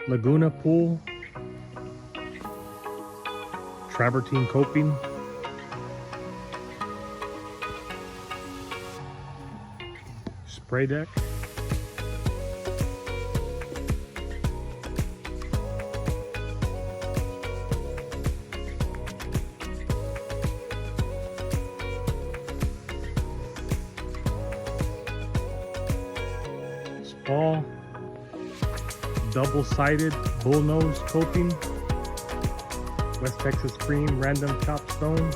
Laguna Pool, Travertine coping, spray deck, spa, double-sided bullnose coping, West Texas cream random chopped stone,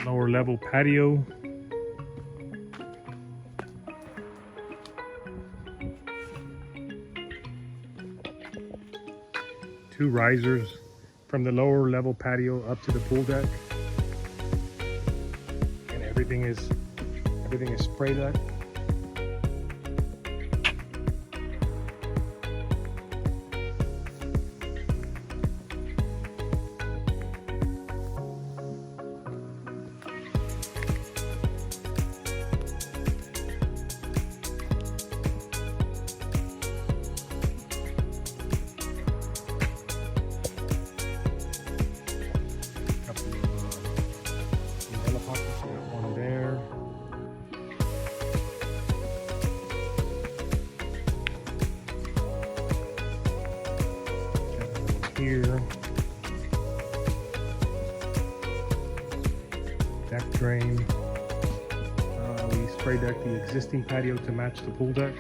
lower level patio, two risers from the lower level patio up to the pool deck, and everything is spray deck. One there. Here. Deck drain. We spray deck the existing patio to match the pool deck.